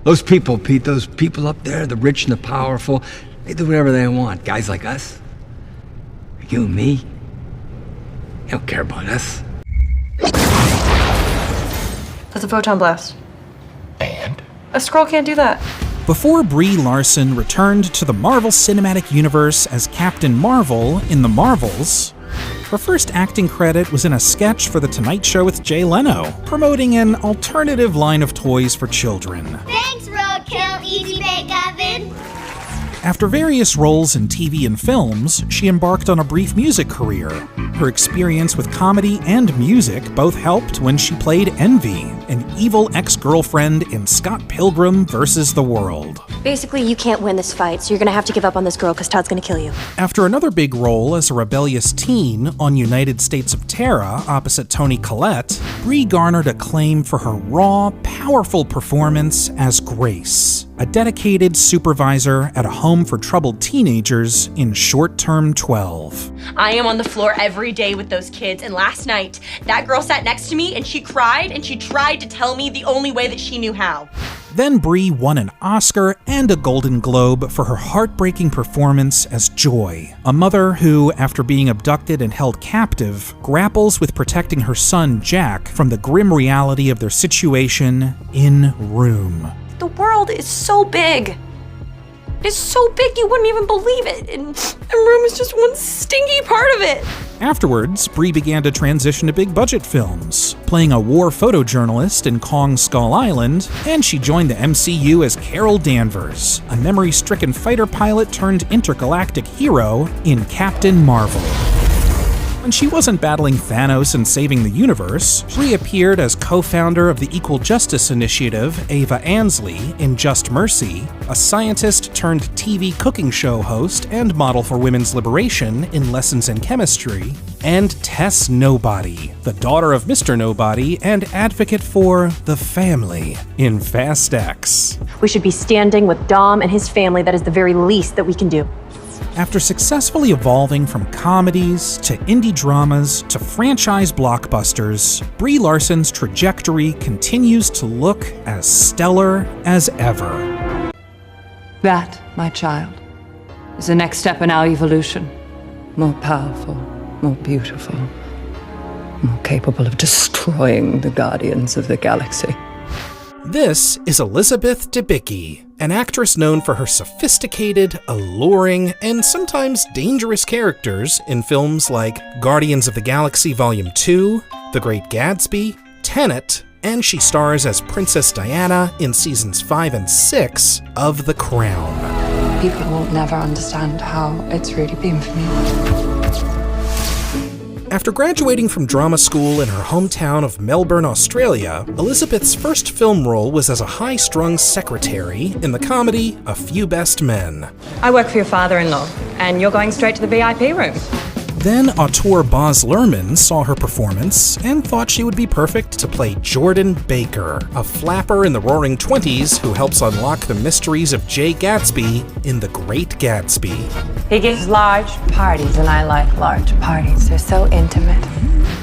Those people, Pete, those people up there, the rich and the powerful, they do whatever they want. Guys like us, you and me, they don't care about us. That's a photon blast. And? A Skrull can't do that. Before Brie Larson returned to the Marvel Cinematic Universe as Captain Marvel in The Marvels, her first acting credit was in a sketch for The Tonight Show with Jay Leno, promoting an alternative line of toys for children. Thanks, Roadkill Easy Bake Oven. After various roles in TV and films, she embarked on a brief music career. Her experience with comedy and music both helped when she played Envy, an evil ex-girlfriend in Scott Pilgrim vs. the World. Basically, you can't win this fight, so you're gonna have to give up on this girl because Todd's gonna kill you. After another big role as a rebellious teen on United States of Terra opposite Toni Collette, Brie garnered acclaim for her raw, powerful performance as Grace, a dedicated supervisor at a home for troubled teenagers in Short Term 12. I am on the floor every day with those kids, and last night, that girl sat next to me and she cried and she tried to tell me the only way that she knew how. Then Brie won an Oscar and a Golden Globe for her heartbreaking performance as Joy, a mother who, after being abducted and held captive, grapples with protecting her son Jack from the grim reality of their situation in Room. The world is so big. It's so big you wouldn't even believe it. And Room is just one stinky part of it. Afterwards, Brie began to transition to big-budget films, playing a war photojournalist in Kong Skull Island, and she joined the MCU as Carol Danvers, a memory-stricken fighter pilot turned intergalactic hero in Captain Marvel. When she wasn't battling Thanos and saving the universe, Brie appeared as co-founder of the Equal Justice Initiative, Ava Ansley, in Just Mercy, a scientist-turned-TV cooking show host and model for women's liberation in Lessons in Chemistry, and Tess Nobody, the daughter of Mr. Nobody and advocate for the family in Fast X. We should be standing with Dom and his family. That is the very least that we can do. After successfully evolving from comedies to indie dramas to franchise blockbusters, Brie Larson's trajectory continues to look as stellar as ever. That, my child, is the next step in our evolution. More powerful, more beautiful, more capable of destroying the Guardians of the Galaxy. This is Elizabeth Debicki, an actress known for her sophisticated, alluring, and sometimes dangerous characters in films like Guardians of the Galaxy Volume 2, The Great Gatsby, Tenet, and she stars as Princess Diana in seasons 5 and 6 of The Crown. People will never understand how it's really been for me. After graduating from drama school in her hometown of Melbourne, Australia, Elizabeth's first film role was as a high-strung secretary in the comedy A Few Best Men. I work for your father-in-law, and you're going straight to the VIP room. Then auteur Baz Luhrmann saw her performance and thought she would be perfect to play Jordan Baker, a flapper in the Roaring Twenties who helps unlock the mysteries of Jay Gatsby in The Great Gatsby. He gives large parties, and I like large parties. They're so intimate.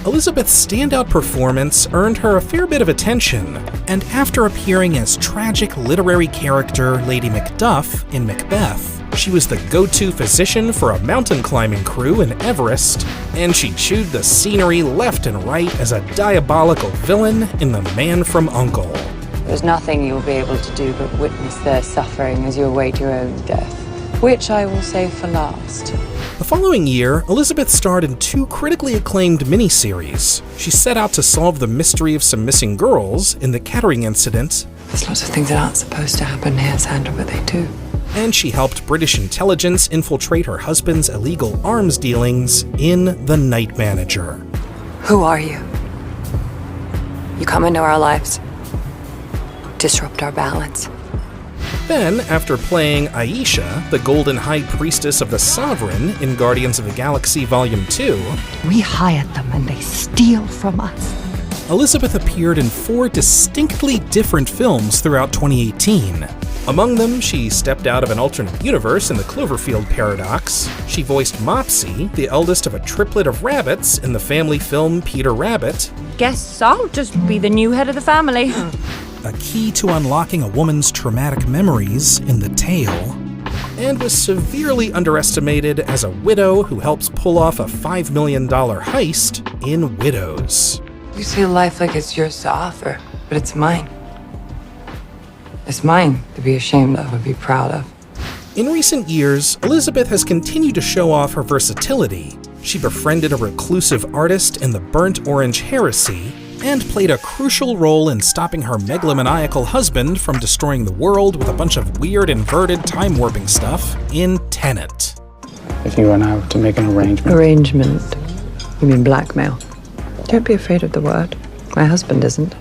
Elizabeth's standout performance earned her a fair bit of attention, and after appearing as tragic literary character Lady Macduff in Macbeth, she was the go-to physician for a mountain climbing crew in Everest, and she chewed the scenery left and right as a diabolical villain in The Man from U.N.C.L.E. There's nothing you'll be able to do but witness their suffering as you await your own death, which I will save for last. The following year, Elizabeth starred in 2 critically acclaimed miniseries. She set out to solve the mystery of some missing girls in The Kettering Incident. There's lots of things that aren't supposed to happen here, Sandra, but they do. And she helped British intelligence infiltrate her husband's illegal arms dealings in The Night Manager. Who are you? You come into our lives, disrupt our balance. Then, after playing Aisha, the Golden High Priestess of the Sovereign in Guardians of the Galaxy Volume 2, We hired them and they steal from us. Elizabeth appeared in 4 distinctly different films throughout 2018. Among them, she stepped out of an alternate universe in the Cloverfield Paradox. She voiced Mopsy, the eldest of a triplet of rabbits in the family film Peter Rabbit. Guess I'll just be the new head of the family. a key to unlocking a woman's traumatic memories in The Tale, and was severely underestimated as a widow who helps pull off a $5 million heist in Widows. You see life like it's yours to offer, but it's mine. It's mine to be ashamed of and be proud of. In recent years, Elizabeth has continued to show off her versatility. She befriended a reclusive artist in the Burnt Orange Heresy, and played a crucial role in stopping her megalomaniacal husband from destroying the world with a bunch of weird inverted time-warping stuff in Tenet. If you and I were to make an arrangement... Arrangement? You mean blackmail? Don't be afraid of the word. My husband isn't.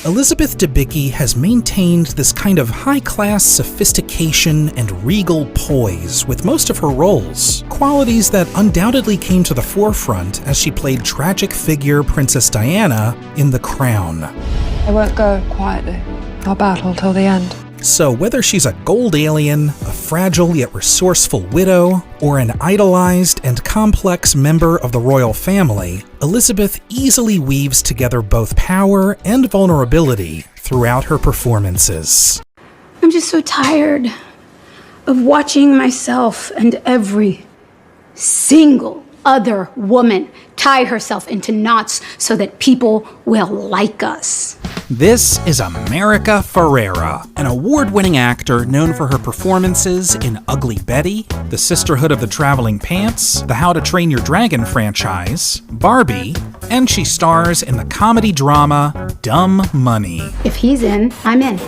Elizabeth Debicki has maintained this kind of high-class sophistication and regal poise with most of her roles, qualities that undoubtedly came to the forefront as she played tragic figure Princess Diana in The Crown. I won't go quietly. I'll battle till the end. So whether she's a gold alien, a fragile yet resourceful widow, or an idolized and complex member of the royal family, Elizabeth easily weaves together both power and vulnerability throughout her performances. I'm just so tired of watching myself and every single other woman tie herself into knots so that people will like us. This is America Ferrera, an award-winning actor known for her performances in Ugly Betty, The Sisterhood of the Traveling Pants, the How to Train Your Dragon franchise, Barbie, and she stars in the comedy drama Dumb Money. If he's in, I'm in.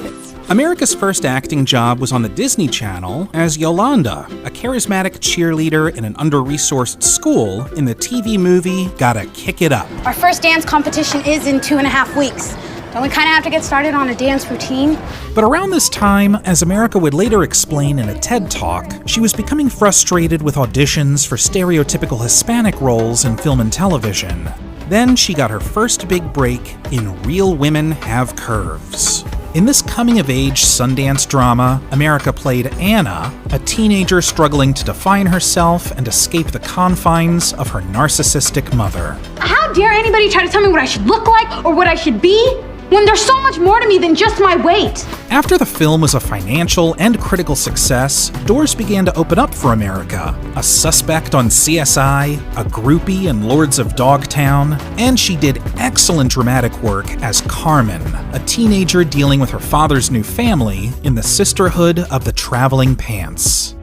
America's first acting job was on the Disney Channel as Yolanda, a charismatic cheerleader in an under-resourced school in the TV movie Gotta Kick It Up. Our first dance competition is in 2.5 weeks. Don't we kind of have to get started on a dance routine? But around this time, as America would later explain in a TED Talk, she was becoming frustrated with auditions for stereotypical Hispanic roles in film and television. Then she got her first big break in Real Women Have Curves. In this coming-of-age Sundance drama, America played Anna, a teenager struggling to define herself and escape the confines of her narcissistic mother. How dare anybody try to tell me what I should look like or what I should be when there's so much more to me than just my weight? After the film was a financial and critical success, doors began to open up for America. A suspect on CSI, a groupie in Lords of Dogtown, and she did excellent dramatic work as Carmen, a teenager dealing with her father's new family in The Sisterhood of the Traveling Pants.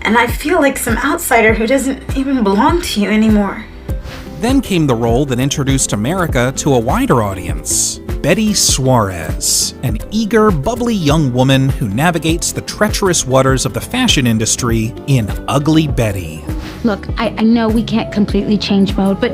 And I feel like some outsider who doesn't even belong to you anymore. Then came the role that introduced America to a wider audience. Betty Suarez, an eager, bubbly young woman who navigates the treacherous waters of the fashion industry in Ugly Betty. Look, I know we can't completely change mode, but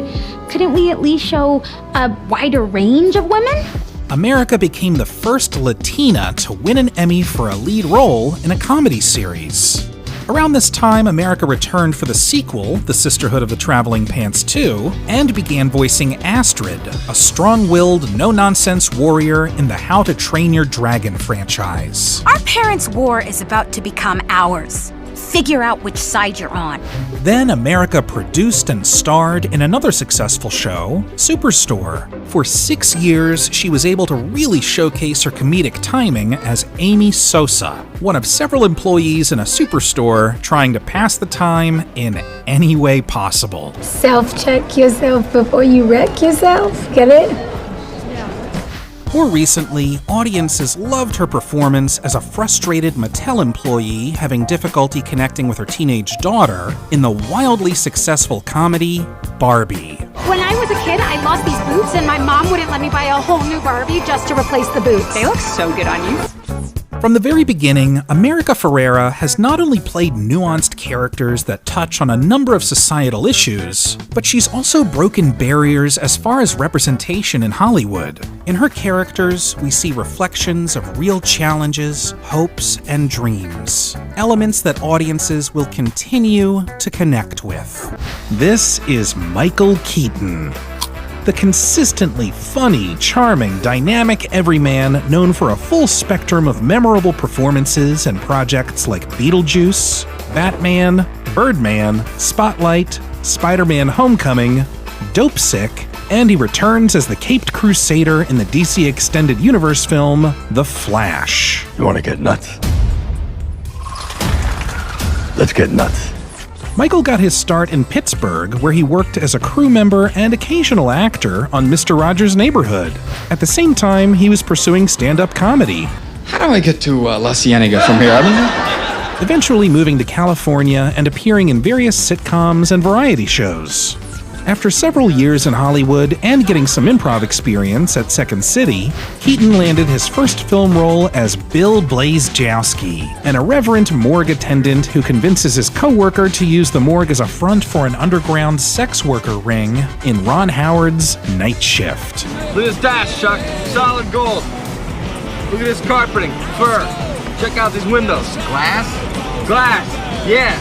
couldn't we at least show a wider range of women? America became the first Latina to win an Emmy for a lead role in a comedy series. Around this time, America returned for the sequel, The Sisterhood of the Traveling Pants 2, and began voicing Astrid, a strong-willed, no-nonsense warrior in the How to Train Your Dragon franchise. Our parents' war is about to become ours. Figure out which side you're on. Then America produced and starred in another successful show, Superstore. For 6 years, she was able to really showcase her comedic timing as Amy Sosa, one of several employees in a superstore trying to pass the time in any way possible. Self-check yourself before you wreck yourself. Get it? More recently, audiences loved her performance as a frustrated Mattel employee having difficulty connecting with her teenage daughter in the wildly successful comedy Barbie. When I was a kid, I lost these boots and my mom wouldn't let me buy a whole new Barbie just to replace the boots. They look so good on you. From the very beginning, America Ferrera has not only played nuanced characters that touch on a number of societal issues, but she's also broken barriers as far as representation in Hollywood. In her characters, we see reflections of real challenges, hopes, and dreams, elements that audiences will continue to connect with. This is Michael Keaton, the consistently funny, charming, dynamic everyman known for a full spectrum of memorable performances in projects like Beetlejuice, Batman, Birdman, Spotlight, Spider-Man Homecoming, Dopesick, and he returns as the Caped Crusader in the DC Extended Universe film, The Flash. You want to get nuts? Let's get nuts. Michael got his start in Pittsburgh, where he worked as a crew member and occasional actor on Mr. Rogers' Neighborhood. At the same time, he was pursuing stand-up comedy. How do I get to La Cienega from here? Eventually moving to California and appearing in various sitcoms and variety shows. After several years in Hollywood and getting some improv experience at Second City, Keaton landed his first film role as Bill Blazejowski, an irreverent morgue attendant who convinces his co-worker to use the morgue as a front for an underground sex worker ring in Ron Howard's Night Shift. Look at this dash, Chuck. Solid gold. Look at this carpeting. Fur. Check out these windows. Glass? Glass, yeah.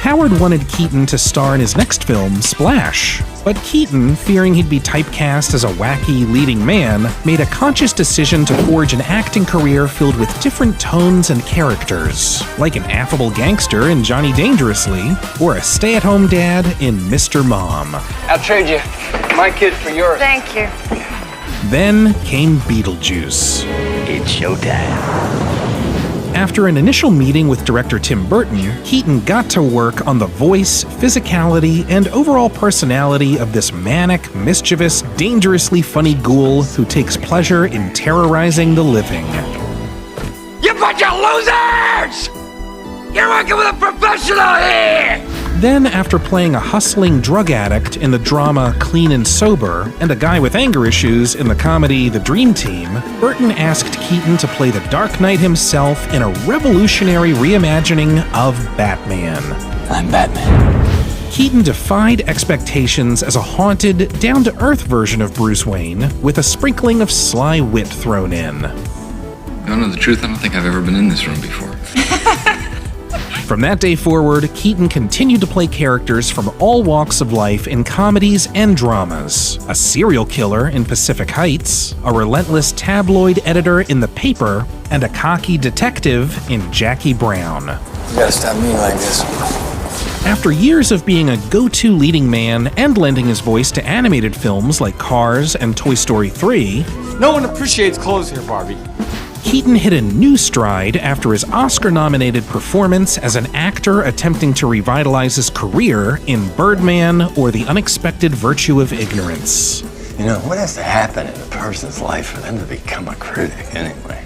Howard wanted Keaton to star in his next film, Splash, but Keaton, fearing he'd be typecast as a wacky leading man, made a conscious decision to forge an acting career filled with different tones and characters, like an affable gangster in Johnny Dangerously, or a stay-at-home dad in Mr. Mom. I'll trade you my kid for yours. Thank you. Then came Beetlejuice. It's showtime. After an initial meeting with director Tim Burton, Keaton got to work on the voice, physicality, and overall personality of this manic, mischievous, dangerously funny ghoul who takes pleasure in terrorizing the living. You bunch of losers! You're working with a professional here! Then, after playing a hustling drug addict in the drama Clean and Sober, and a guy with anger issues in the comedy The Dream Team, Burton asked Keaton to play the Dark Knight himself in a revolutionary reimagining of Batman. I'm Batman. Keaton defied expectations as a haunted, down-to-earth version of Bruce Wayne, with a sprinkling of sly wit thrown in. You know the truth? I don't think I've ever been in this room before. From that day forward, Keaton continued to play characters from all walks of life in comedies and dramas. A serial killer in Pacific Heights, a relentless tabloid editor in The Paper, and a cocky detective in Jackie Brown. You gotta stop being like this. After years of being a go-to leading man and lending his voice to animated films like Cars and Toy Story 3, no one appreciates clothes here, Barbie. Keaton hit a new stride after his Oscar-nominated performance as an actor attempting to revitalize his career in Birdman or The Unexpected Virtue of Ignorance. You know, what has to happen in a person's life for them to become a critic anyway?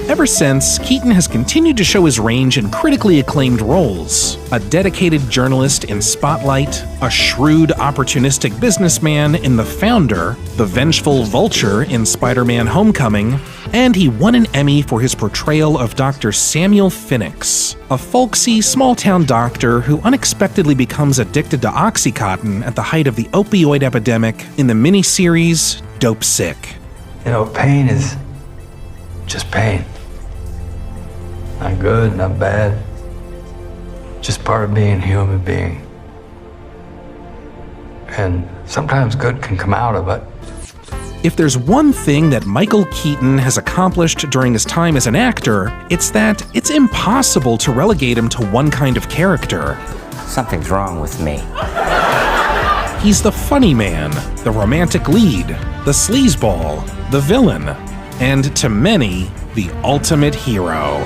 Ever since, Keaton has continued to show his range in critically acclaimed roles. A dedicated journalist in Spotlight, a shrewd, opportunistic businessman in The Founder, the vengeful Vulture in Spider-Man: Homecoming, and he won an Emmy for his portrayal of Dr. Samuel Phoenix, a folksy, small-town doctor who unexpectedly becomes addicted to Oxycontin at the height of the opioid epidemic in the miniseries Dope Sick. You know, pain is just pain. Not good, not bad. Just part of being a human being. And sometimes good can come out of it. If there's one thing that Michael Keaton has accomplished during his time as an actor, it's that it's impossible to relegate him to one kind of character. Something's wrong with me. He's the funny man, the romantic lead, the sleazeball, the villain, and to many, the ultimate hero.